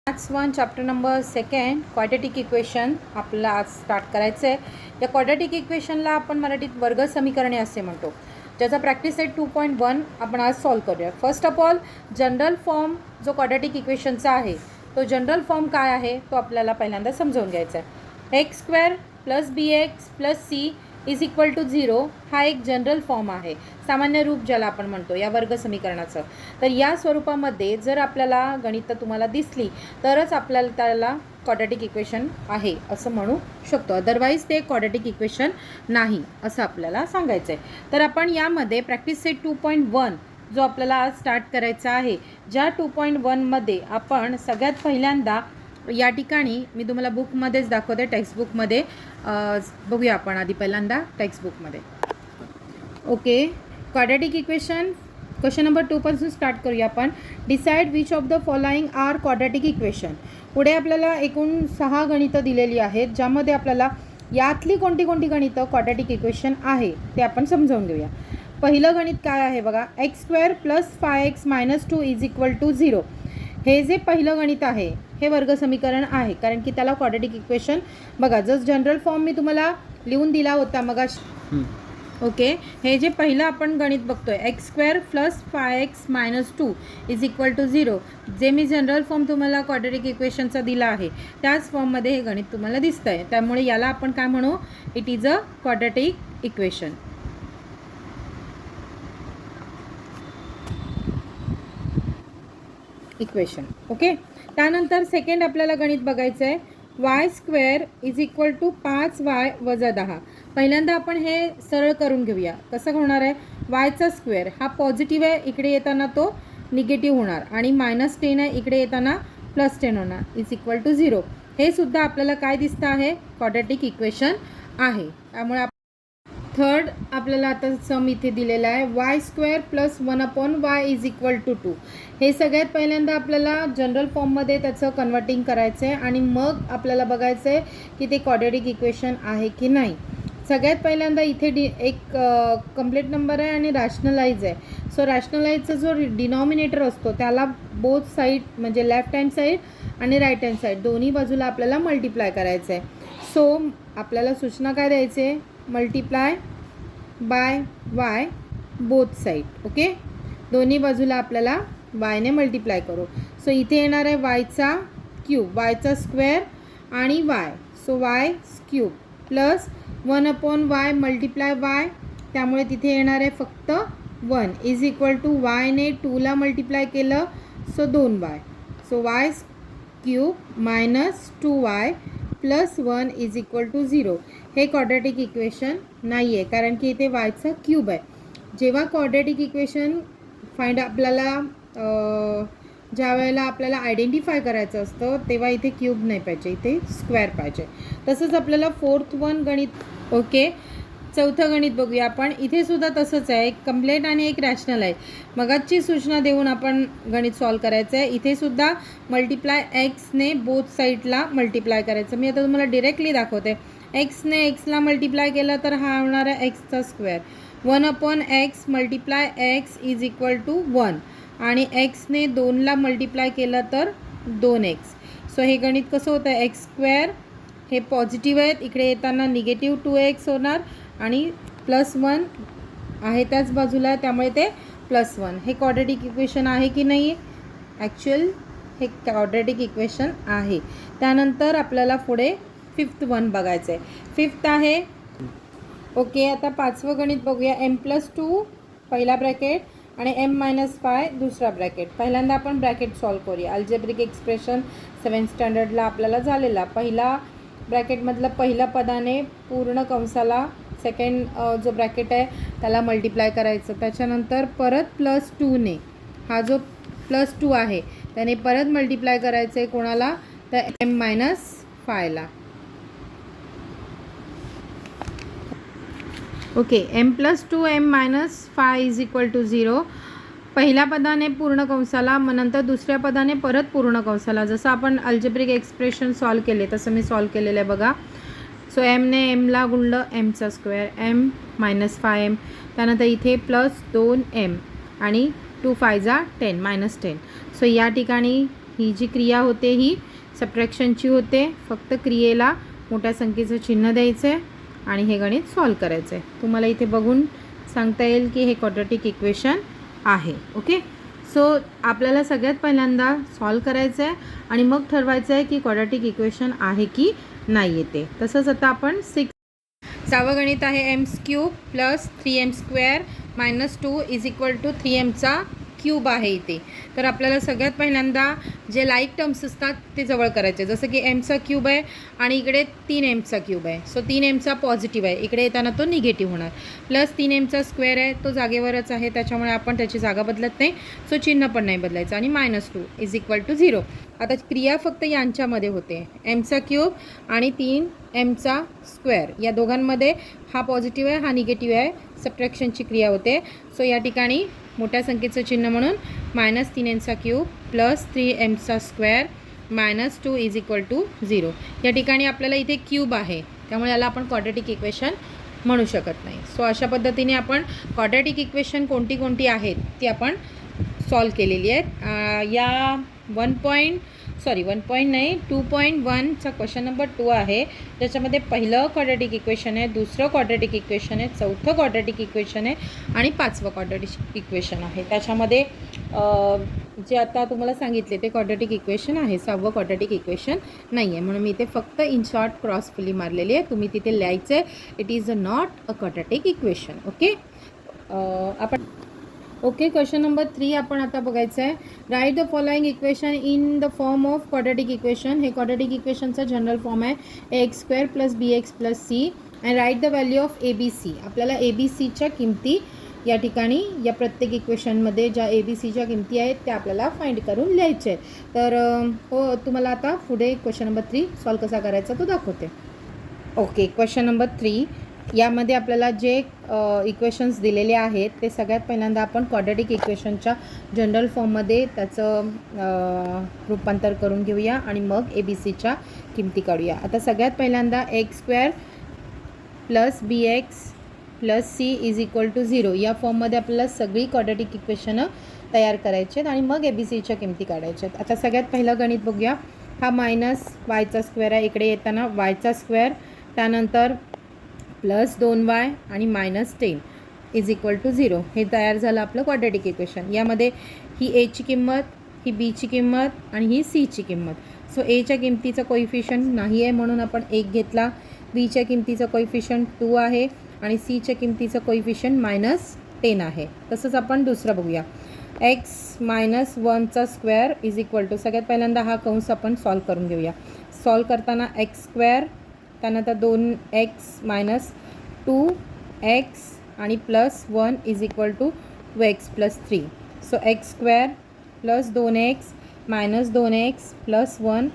Maths 1 chapter number 2 quadratic equation आपल्याला आज start करायचं आहे. या क्वाड्रॅटिक इक्वेशनला आपण मराठीत वर्ग समीकरणे असे म्हणतो, ज्याचा प्रॅक्टिस सेट 2.1 आपण आज सॉल्व करूया. First of all general form जो क्वाड्रॅटिक इक्वेशनचा आहे तो जनरल फॉर्म काय आहे तो आपल्याला पहिल्यांदा समजावून घ्यायचा आहे. X square plus b x plus c is equal to 0 हा एक जनरल फॉर्म आहे, सामान्य रूप ज्याला आपण म्हणतो या वर्ग समीकरणाचं. तर या स्वरूपामध्ये जर आपल्याला गणित तुम्हाला दिसली तरच आपल्याला त्याला क्वाड्रॅटिक इक्वेशन आहे असं म्हणू शकतो, अदरवाईज ते क्वाड्रॅटिक इक्वेशन नाही असं आपल्याला सांगायचं आहे. तर आपण यामध्ये प्रॅक्टिस सेट 2.1 जो आपल्याला आज स्टार्ट करायचा आहे, ज्या 2.1 मध्ये आपण सगळ्यात पहिल्यांदा या ठिकाणी मी तुम्हाला बुकमध्येच दाखवते, टेक्स्टबुकमध्ये बघूया आपण आधी पहिल्यांदा टेक्स्टबुकमध्ये. Okay, quadratic equation question number 2 पासून स्टार्ट करूया आपण. Decide which of the following are quadratic equation. पुढे आपल्याला एकूण 6 गणितं दिलेली आहेत, ज्यामध्ये आपल्याला यातली कोणती गणितं क्वाड्रॅटिक इक्वेशन आहे ते आपण समजावून घेऊया. पहिलं गणित काय आहे बघा, x square plus 5x minus 2 is equal to 0. हे जे पहिलं गणित आहे हे वर्ग समीकरण आहे, कारण की त्याला क्वाड्रॅटिक इक्वेशन बघा जर जनरल फॉर्म मी तुम्हाला लिहून दिला होता मग. ओके, हे जे पहिलं आपण गणित बघतोय x square plus 5x minus 2 is equal to 0, जे मी जनरल फॉर्म तुम्हाला क्वाड्रॅटिक इक्वेशनचा दिला आहे त्याच फॉर्ममध्ये हे गणित तुम्हाला दिसतं आहे. त्यामुळे याला आपण काय म्हणू, it is a quadratic equation. Okay, त्यानंतर सेकंड आपल्याला गणित बघायचं आहे. Y square is equal to 5y वजा 10. पहिल्यांदा आपण हे सरळ करून घेऊया. कसं होणार आहे, वायचा स्क्वेअर हा पॉझिटिव्ह आहे, इकडे येताना तो निगेटिव्ह होणार, आणि -10 आहे, इकडे येताना +10 होणार, इज इक्वल टू 0. हे सुद्धा आपल्याला काय दिसतं आहे, क्वाड्रॅटिक इक्वेशन आहे. त्यामुळे थर्ड आपल्याला आता सम इथे दिलेला आहे, y square plus 1/y is equal to 2. हे सगळ्यात पहिल्यांदा आपल्याला जनरल फॉर्ममध्ये त्याचं कन्वर्टिंग करायचं आहे आणि मग आपल्याला बघायचं आहे की ते क्वाड्रॅटिक इक्वेशन आहे की नाही. सगळ्यात पहिल्यांदा इथे एक कंप्लीट नंबर आहे आणि रॅशनलाइज आहे. सो रॅशनलाइजचा जो डिनॉमिनेटर असतो त्याला बोथ साईड म्हणजे लेफ्ट हँड साईड आणि राईट हँड साईड दोन्ही बाजूला आपल्याला मल्टिप्लाय करायचं आहे. सो आपल्याला सूचना काय द्यायची आहे, multiply by Y both side. Okay, दोन्ही बाजूला आपल्याला वायने मल्टिप्लाय करू. सो इथे येणार आहे वायचा क्यूब, वायचा स्क्वेअर आणि y, so y cube plus 1/y multiply y, त्यामुळे तिथे येणार आहे फक्त 1 इज इक्वल टू वायने 2ला मल्टिप्लाय केलं so 2y, so y cube minus 2y plus 1 is equal to 0. हे क्वाड्रॅटिक इक्वेशन नाही आहे, कारण की इथे वायचा क्यूब आहे. जेव्हा क्वाड्रॅटिक इक्वेशन फाइंड आपल्याला ज्या वेळेला आपल्याला आयडेंटिफाय करायचं असतं तेव्हा इथे क्यूब नाही पाहिजे, इथे स्क्वेअर पाहिजे. तसंच आपल्याला फोर्थ वन गणित. ओके, चौथं गणित बघूया आपण. इथे सुद्धा तसंच आहे, एक कंप्लेंट आणि एक रॅशनल आहे. मगाची सूचना देऊन आपण गणित सॉल्व करायचं आहे. इथे सुद्धा मल्टिप्लाय एक्सने बोथ साईडला मल्टिप्लाय करायचं. मी आता तुम्हाला डिरेक्टली दाखवते. एक्सने एक्सला मल्टिप्लाय केलं तर हा होणार आहे एक्सचा square. 1/x multiply x is equal to 1, आणि एक्सने 2ला मल्टिप्लाय केलं तर 2x. सो हे गणित कसं होतं, एक्स स्क्वेअर हे पॉझिटिव्ह आहेत, इकडे येताना निगेटिव्ह 2x होणार आणि +1 आहे त्याच बाजूला, त्यामुळे ते +1. हे क्वाड्रॅटिक इक्वेशन आहे की नाही, ॲक्च्युअल हे क्वाड्रॅटिक इक्वेशन आहे. त्यानंतर आपल्याला पुढे फिफ्थ वन बघायचं आहे. फिफ्थ आहे. ओके, आता पाचवं गणित बघूया. m+2 पहिला ब्रॅकेट आणि m-5 दुसरा ब्रॅकेट. पहिल्यांदा आपण ब्रॅकेट सॉल्व करूया. अल्जेब्रिक एक्सप्रेशन 7th स्टँडर्डला आपल्याला झालेला. पहिला ब्रॅकेटमधलं पहिल्या पदाने पूर्ण कंसाला सेकंड जो ब्रॅकेट आहे त्याला मल्टिप्लाय करायचं. त्याच्यानंतर परत +2ने हा जो +2 आहे त्याने परत मल्टिप्लाय करायचं आहे कोणाला, तर m-5ला. Okay, m+2 m-5 is equal to 0. पहिल्या पदाने पूर्ण कंसाला, मग नंतर दुसऱ्या पदाने परत पूर्ण कंसाला. जसं आपण अल्जेब्रिक एक्सप्रेशन सॉल्व केले तसं मी सॉल्व केलेलं आहे बघा. सो एमने एमला गुणलं एमचा स्क्वेअर, m-5m. त्यानंतर इथे +2m आणि 2 5 10 -10. सो या ठिकाणी ही जी क्रिया होते ही सबट्रॅक्शनची होते. फक्त क्रियेला मोठ्या संख्येचं चिन्ह द्यायचं आहे आणि हे गणित सॉल्व करायचं आहे. तुम्हाला इथे बघून सांगता येईल की हे क्वाड्रॅटिक इक्वेशन आहे. ओके, सो आपल्याला सगळ्यात पहिल्यांदा सॉल्व करायचं आहे आणि मग ठरवायचं आहे की क्वाड्रॅटिक इक्वेशन आहे की नाही येते. तसंच आता आपण 6वं गणित आहे m³ + 3m² - 2 = 3mचा क्यूब आहे इथे. तर आपल्याला सगळ्यात पहिल्यांदा जे लाईक टर्म्स असतात ते जवळ करायचे. जसं की mचा क्यूब आहे आणि इकडे 3mचा क्यूब आहे. सो 3mचा पॉझिटिव्ह आहे, इकडे येताना तो निगेटिव्ह होणार. प्लस 3mचा स्क्वेअर आहे, तो जागेवरच आहे, त्याच्यामुळे आपण त्याची जागा बदलत नाही. सो चिन्ह पण नाही बदलायचं. आणि -2 = 0. आता क्रिया फक्त यांच्यामध्ये होते, mचा क्यूब आणि 3mचा स्क्वेअर. या दोघांमध्ये हा पॉझिटिव्ह आहे, हा निगेटिव्ह आहे, सबट्रॅक्शनची क्रिया होते. सो या ठिकाणी मोठ्या संख्येचं चिन्ह म्हणून -3mचा क्यूब + 3mचा स्क्वेअर -2 = 0. या ठिकाणी आपल्याला इथे क्यूब आहे, त्यामुळे याला आपण क्वाड्रॅटिक इक्वेशन म्हणू शकत नाही. सो अशा पद्धतीने आपण क्वाड्रॅटिक इक्वेशन कोणती कोणती आहेत ती आपण सॉल्व केलेली आहेत. या 2.1चा क्वेश्चन नंबर 2 आहे, ज्याच्यामध्ये पहिलं क्वाड्रॅटिक इक्वेशन आहे, दुसरं क्वाड्रॅटिक इक्वेशन आहे, चौथं क्वाड्रॅटिक इक्वेशन आहे आणि 5वं क्वाड्रॅटिक इक्वेशन आहे. त्याच्यामध्ये जे आता तुम्हाला सांगितले ते क्वाड्रॅटिक इक्वेशन आहे, 6वं क्वाड्रॅटिक इक्वेशन नाही आहे. म्हणून मी इथे फक्त इन शॉर्ट क्रॉस फुली मारलेली आहे. तुम्ही तिथे लिहायचं आहे it is not a quadratic equation. Okay, question number 3 आपण आता बघायचं आहे. Write the following equation in the form of quadratic equation. हे क्वाड्रॅटिक इक्वेशनचा जनरल फॉर्म आहे ax² + bx + c and write the value of ABC. आपल्याला ABCच्या किमती या ठिकाणी या प्रत्येक इक्वेशनमध्ये ज्या ABCच्या किमती आहेत त्या आपल्याला फाइंड करून लिहायचे आहेत. तर तुम्हाला आता पुढे क्वेश्चन नंबर 3 सॉल्व कसा करायचा तो दाखवते. ओके, क्वेश्चन नंबर 3 यामध्ये आपल्याला जे इक्वेशन्स दिलेले आहेत ते सगळ्यात पहिल्यांदा आपण क्वाड्रॅटिक इक्वेशनच्या जनरल फॉर्ममध्ये त्याचं रूपांतर करून घेऊया आणि मग ABCच्या किमती काढूया. आता सगळ्यात पहिल्यांदा x² + bx + c = 0 या फॉर्ममध्ये आपल्याला सगळी क्वाड्रॅटिक इक्वेशनं तयार करायची आहेत आणि मग ABCच्या किमती काढायच्या आहेत. आता सगळ्यात पहिलं गणित बघूया. हा -yचा स्क्वेअर आहे, इकडे येताना yचा स्क्वेअर, त्यानंतर +2y आणि -10 = 0. हे तयार झालं आपलं क्वाड्रॅटिक इक्वेशन. यामध्ये ही aची किंमत, ही bची किंमत आणि ही cची किंमत. सो aच्या किमतीचं कोइफिशियंट नाही आहे म्हणून आपण 1 घेतला, bच्या किमतीचं कोइफिशियंट 2 आहे आणि cच्या किमतीचं कोइफिशियंट -10 आहे. तसंच आपण दुसरं बघूया. x - 1चा स्क्वेअर = सगळ्यात पहिल्यांदा हा कंस आपण सॉल्व करून घेऊया. सॉल्व करताना x² त्यानंतर 2x - 2x आणि +1 = 2x + 3. So x² + 2x - 2x +1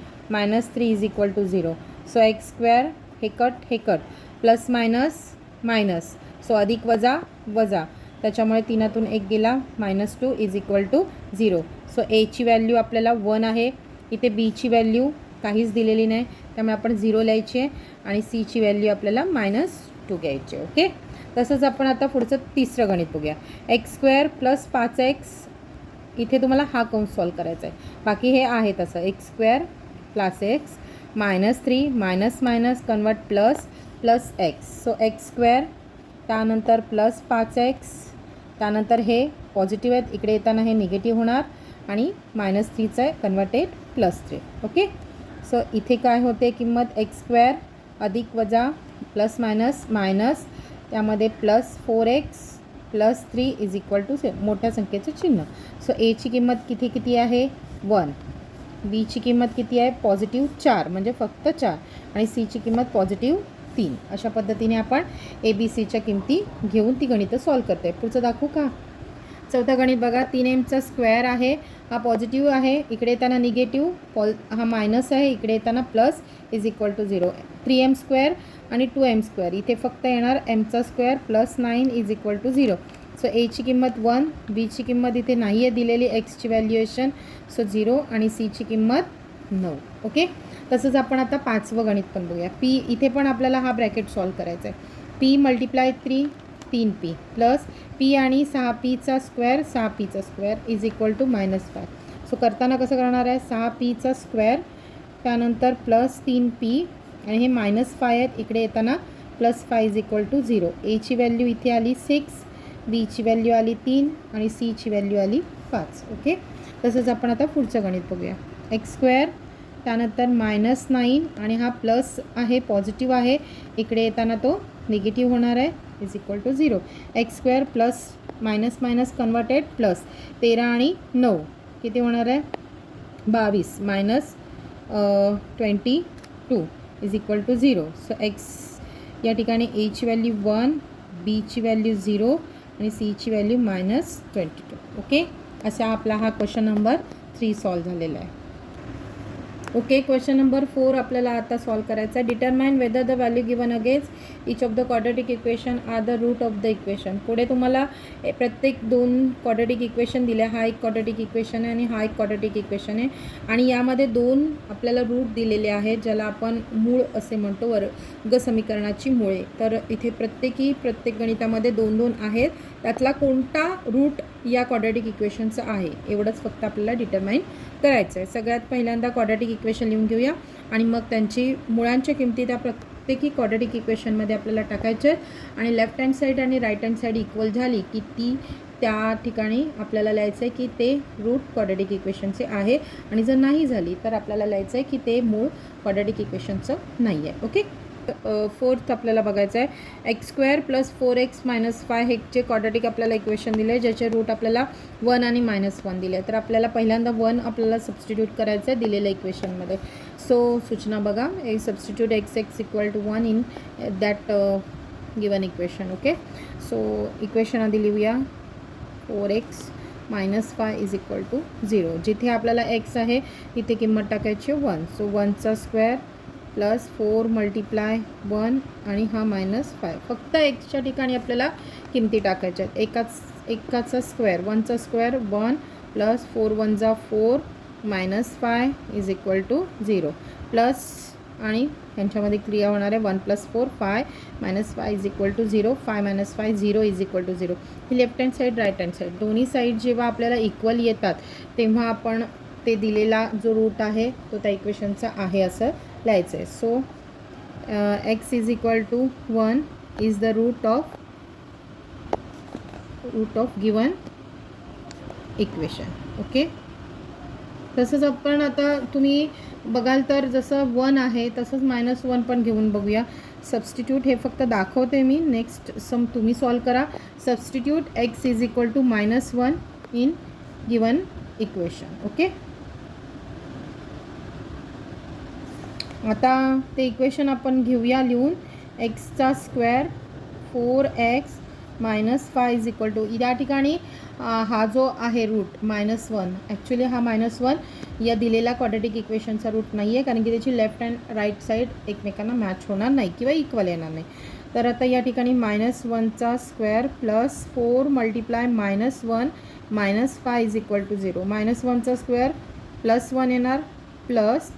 - 3 = 0. So x² हे कट प्लस मायनस सो अधिक वजा वजा, त्याच्यामुळे 3तून 1 गेला, -2 = 0. सो aची व्हॅल्यू आपल्याला 1 आहे, इथे bची व्हॅल्यू काहीच दिलेली नाही त्यामुळे आपण 0 लिहायची आहे आणि cची व्हॅल्यू आपल्याला -2 घ्यायची. ओके, तसंच आपण आता पुढचं तिसरं गणित बघूया. x² + 5x. इथे तुम्हाला हा कंस सॉल्व करायचा आहे, बाकी हे आहे तसं. x² + x -3 minus convert plus x. So x² त्यानंतर +5x, त्यानंतर हे पॉझिटिव्ह आहेत, इकडे येताना हे निगेटिव्ह होणार आणि -3चं आहे कन्वर्टेड +3. ओके, सो इथे काय होते किंमत x² अधिक वजा प्लस मायनस त्यामध्ये +4x + 3 = मोठ्या संख्येचं चिन्ह. सो aची किंमत किती आहे 1, bची किंमत किती आहे +4 म्हणजे फक्त 4 आणि cची किंमत +3. अशा पद्धतीने आपण ABCच्या किमती घेऊन ती गणितं सॉल्व करते. पुढचं दाखवू का? चौथा गणित बघा. 3mचा स्क्वेअर आहे, हा पॉझिटिव्ह आहे, इकडे येताना निगेटिव्ह, हा मायनस आहे, इकडे येताना प्लस = 0. 3m² आणि 2m², इथे फक्त येणार mचा स्क्वेअर +9 = 0. सो aची किंमत 1, bची किंमत इथे नाही आहे दिलेली, xची व्हॅल्युएशन सो 0 आणि cची किंमत 9. ओके, तसंच आपण आता 5वं गणित पण बघूया. p इथे पण आपल्याला हा ब्रॅकेट सॉल्व करायचा आहे. p × 3p प्लस p आणि 6pचा स्क्वेअर = -5. सो सो करताना कसं करणार आहे 6p स्क्वेअर त्यानंतर प्लस 3p आणि हे -5 आहेत इकडे येताना +5 इज इक्वल टू 0. एची व्हॅल्यू इथे आली 6, बीची व्हॅल्यू आली 3 आणि सीची व्हॅल्यू आली 5. ओके, तसंच आपण आता पुढचं गणित बघूया. x² त्यानंतर -9 आणि हा प्लस आहे पॉझिटिव्ह आहे इकडे येताना तो निगेटिव्ह होणार आहे is equal to 0. x² plus minus minus converted plus 13 आणि 9 किती होणार आहे 22 minus 22 is equal to 0. So x या ठिकाणी एची व्हॅल्यू 1, बीची व्हॅल्यू 0 आणि सीची व्हॅल्यू -22. ओके, असा आपला हा क्वेश्चन नंबर 3 सॉल्व झालेला आहे. ओके, क्वेश्चन नंबर 4 आपल्याला आता सॉल्व करायचा आहे. Determine whether the value given against each of the quadratic equation are the root of the equation. पुढे तुम्हाला प्रत्येक 2 क्वाड्रेटिक इक्वेशन दिले. हा एक क्वाड्रेटिक इक्वेशन आहे आणि हा एक क्वाड्रेटिक इक्वेशन आहे आणि यामध्ये 2 आपल्याला रूट दिलेले आहेत ज्याला आपण मूळ असे म्हणतो, वर्ग समीकरणाची मुळे. तर इथे प्रत्येक गणितामध्ये 2-2 आहेत. त्यातला कोणता रूट या क्वाड्रेटिक इक्वेशनचं आहे एवढंच फक्त आपल्याला डिटरमाइन करायचं आहे. सगळ्यात पहिल्यांदा क्वाड्रेटिक इक्वेशन लिहून घेऊया आणि मग त्यांची मुळांच्या किमती त्या प्रत्येकी क्वाड्रेटिक इक्वेशनमध्ये आपल्याला टाकायचे आहेत आणि लेफ्ट हँड साईड आणि राईट हँड साईड इक्वल झाली की ती त्या ठिकाणी आपल्याला लिहायचं आहे की ते रूट क्वाड्रेटिक इक्वेशनचे आहे आणि जर नाही झाली तर आपल्याला लिहायचं आहे की ते मूळ क्वाड्रेटिक इक्वेशनचं नाही आहे. ओके, 4th आपल्याला बघायचं आहे. x² + 4x - 5 हे जे क्वाड्रेटिक आपल्याला इक्वेशन दिले आहे ज्याचे रूट आपल्याला 1 आणि -1 दिले आहे. तर आपल्याला पहिल्यांदा 1 आपल्याला सबस्टिट्यूट करायचं आहे दिलेल्या इक्वेशनमध्ये. सो सूचना बघा, substitute x equal to 1 in that given equation. Okay, so equation आधी लिहूया 4x - 5 इज इक्वल टू 0. जिथे आपल्याला x आहे तिथे किंमत टाकायची 1. सो 1चा स्क्वेअर प्लस 4 × 1 आणि हा -5. फक्त एक्सच्या ठिकाणी आपल्याला किमती टाकायच्या आहेत. एकाचा स्क्वेअर 1चा square 1 plus 4 × 1 = 4 -5 is equal to 0 plus आणि ह्यांच्यामध्ये क्रिया होणार आहे 1 + 4 5 -5 is equal to 0. 5 - 5 0 is equal to 0. ही left hand side right hand side दोन्ही साईड जेव्हा आपल्याला इक्वल येतात तेव्हा आपण ते दिलेला जो रूट आहे तो त्या इक्वेशनचा आहे असं लिहायचं आहे. So x is equal to 1 is the root of given equation. Okay, तसंच आपण आता तुम्ही बघाल तर जसं 1 आहे तसंच -1 पण घेऊन बघूया. सबस्टिट्यूट हे फक्त दाखवते मी, नेक्स्ट सम तुम्ही सॉल्व करा. Substitute x is equal to -1 in given equation. Okay, आता ते इक्वेशन आपण घेऊया लिहून. एक्सचा square 4x - 5 is equal to या ठिकाणी हा जो आहे रूट -1 ॲक्च्युली हा -1 या दिलेल्या क्वाड्रेटिक इक्वेशनचा रूट नाही आहे कारण की त्याची लेफ्ट अँड राईट साईड एकमेकांना मॅच होणार नाही किंवा इक्वल येणार नाही. तर आता या ठिकाणी -1चा square plus 4 × -1 -5 is equal to 0. -1चा स्क्वेअर +1 येणार प्लस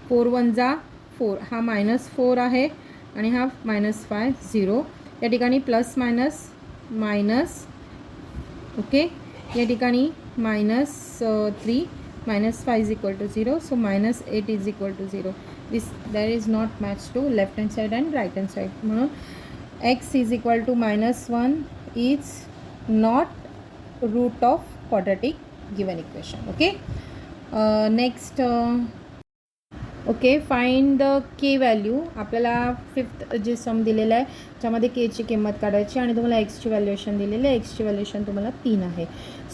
4 × 1 = 4 हा -4 आहे आणि हा -5 0. या ठिकाणी प्लस मायनस मायनस. ओके, या ठिकाणी -3 -5 is equal to 0. So -8 is equal to 0. That is not match to left hand side and right hand side. म्हणून x is equal to -1 is not root of quadratic given equation. Okay, next. Okay, find the K value. आपल्याला 5th जे सम दिलेलं आहे त्यामध्ये केची किंमत काढायची आणि तुम्हाला एक्सची व्हॅल्युएशन दिलेली आहे. एक्सची व्हॅल्युएशन तुम्हाला 3 आहे.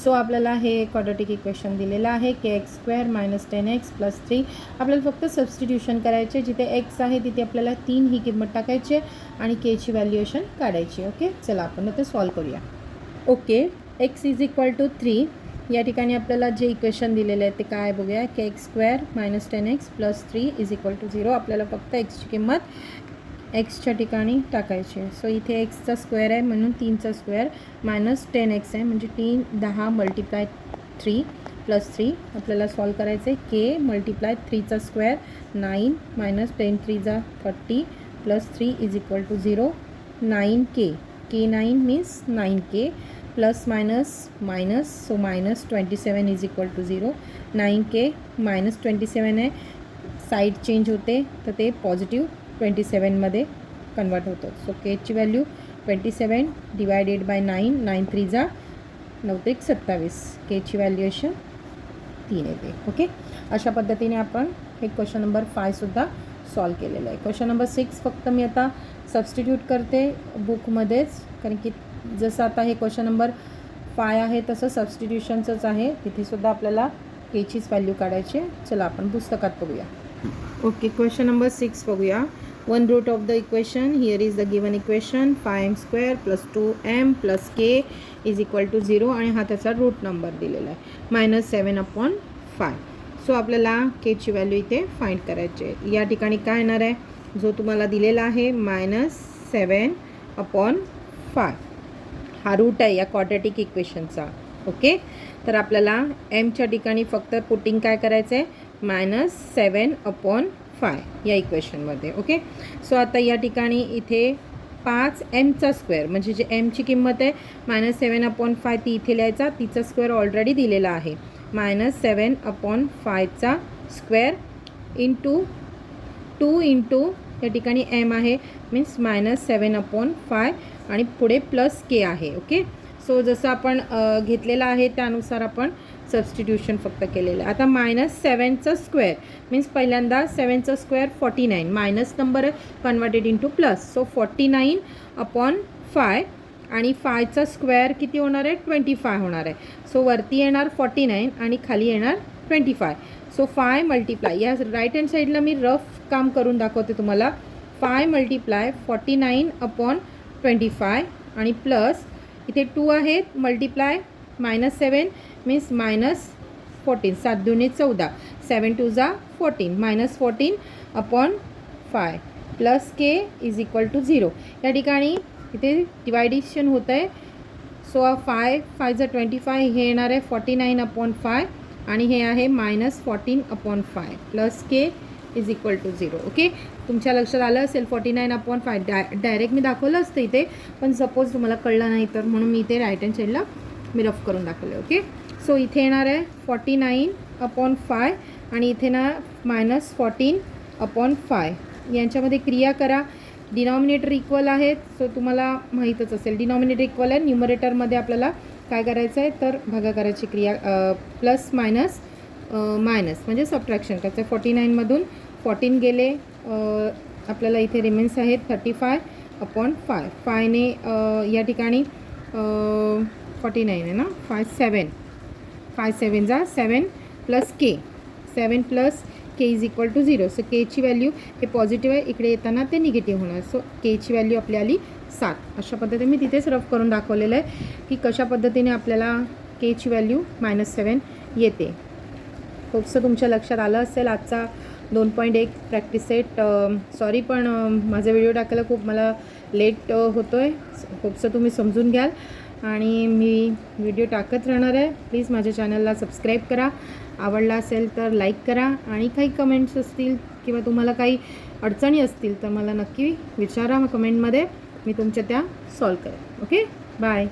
सो आपल्याला हे क्वाड्रेटिक इक्वेशन दिलेलं आहे kx² - 10x + 3. आपल्याला फक्त सबस्टिट्यूशन करायचे. जिथे x आहे तिथे आपल्याला 3 ही किंमत टाकायची आणि केची व्हॅल्युएशन काढायची. ओके, चला आपण ते सॉल्व करूया. Okay, x is equal to 3 या ठिकाणी आपल्याला जे इक्वेशन दिलेलं आहे ते काय बघूया. kx² - 10x + 3 is equal to 0. आपल्याला फक्त एक्सची किंमत एक्सच्या ठिकाणी टाकायची आहे. सो इथे एक्सचा स्क्वेअर आहे म्हणून 3चा स्क्वेअर -10x आहे म्हणजे 3 10 × 3 + 3. आपल्याला सॉल्व करायचं आहे. k × 3चा square 9 -10 3 = 30 + 3 is equal to 0. 9k k9 means 9k plus minus so -27 is equal to 0. 9k -27 आहे, साईड चेंज होते तर ते पॉझिटिव्ह 27मध्ये कन्वर्ट होतं. सो केची व्हॅल्यू 27 डिवायडेड बाय 9. 9 3 जा 9 3 27. केची व्हॅल्युएशन 3 येते. ओके, अशा पद्धतीने आपण हे क्वेश्चन नंबर 5 सुद्धा सॉल्व केलेलं आहे. क्वेश्चन नंबर 6 फक्त मी आता सबस्टिट्यूट करते बुकमध्येच, कारण की जसं आता हे क्वेश्चन नंबर 5 आहे तसं सबस्टिट्यूशनचंच आहे, तिथेसुद्धा आपल्याला केचीच व्हॅल्यू काढायची. चला आपण पुस्तकात बघूया. ओके, क्वेश्चन नंबर 6 बघूया. One root of the equation, here is the given equation 5m² + 2m + k is equal to 0 आणि हा त्याचा रूट नंबर दिलेला आहे -7/5. सो आपल्याला केची व्हॅल्यू इथे फाइंड करायची आहे. या ठिकाणी काय येणार आहे, जो तुम्हाला दिलेला आहे -7/5 हा रूट आहे या क्वाड्रॅटिक इक्वेशनचा. ओके, तर आपल्याला एमच्या ठिकाणी फक्त पुटिंग काय करायचं आहे, -7/5 या इक्वेशनमध्ये. ओके, सो आता या ठिकाणी इथे 5m² म्हणजे जे एमची किंमत आहे -7/5 ती इथे लिहायचा, तिचा स्क्वेअर ऑलरेडी दिलेला आहे -7/5 इंटू 2 इंटू या ठिकाणी m आहे मीन्स -7/5 आणि पुढे प्लस k आहे. ओके, सो जसं आपण घेतलेलं आहे त्यानुसार आपण सबस्टिट्यूशन फक्त केलेलं आहे. आता -7² मीन्स पहिल्यांदा 7चा square 49, minus number converted into plus, so 49/5 आणि 5चा स्क्वेअर किती होणार आहे, 25 होणार आहे. सो वरती येणार 49 आणि खाली येणार 25. सो 5 मल्टिप्लाय, या राईट हँड साईडला मी रफ काम करून दाखवते तुम्हाला. 5 मल्टिप्लाय 49/25 आणि प्लस इथे 2 आहेत मल्टिप्लाय -7 मीन्स -14, 7 दुने 14, 7 2 जा 14, -14/5 plus k is equal to 0. या ठिकाणी इथे डिवायडेशन होतं आहे. सो 5 5 जा 25 हे येणार आहे 49/5 आणि हे आहे -14/5 plus k is equal to 0. Okay, तुमच्या लक्षात आलं असेल 49/5 डायरेक्ट मी दाखवलं असतं इथे, पण सपोज तुम्हाला कळलं नाही तर म्हणून मी इथे राईट हँड साईडला मी रफ करून दाखवलं. ओके, सो इथे येणार आहे 49/5 आणि इथे ना -14/5. यांच्यामध्ये क्रिया करा. डिनॉमिनेटर इक्वल आहेत, सो तुम्हाला माहीतच असेल डिनॉमिनेटर इक्वल आहे. न्यूमरेटरमध्ये आपल्याला काय करायचं आहे तर भागाकाराची क्रिया प्लस मायनस म्हणजे सबट्रॅक्शन करायचं. 49मधून 14 गेले, आपल्याला इथे रिमेन्स आहेत 35/5. 5ने या ठिकाणी 49 आहे ना, 5 7 जा 7 plus k, 7 plus k is equal to 0. So केची व्हॅल्यू हे पॉझिटिव्ह आहे, इकडे येताना ते निगेटिव्ह होणार. सो केची व्हॅल्यू आपली आली 7. अशा पद्धतीने मी तिथेच रफ करून दाखवलेलं आहे की कशा पद्धतीने आपल्याला केची व्हॅल्यू -7 येते. खूपसं तुमच्या लक्षात आलं असेल आजचा 2.1 प्रॅक्टिस सेट. सॉरी पण माझा व्हिडिओ टाकायला खूप मला लेट होतो आहे, खूपसं तुम्ही समजून घ्याल आणि मी व्हिडिओ टाकत राहणार आहे. प्लीज माझ्या चॅनलला सबस्क्राईब करा, आवडला असेल तर लाईक करा आणि काही कमेंट्स असतील किंवा तुम्हाला काही अडचणी असतील तर मला नक्की विचारा कमेंटमध्ये, मी तुमच्या त्या सॉल्व करेन. Okay, bye.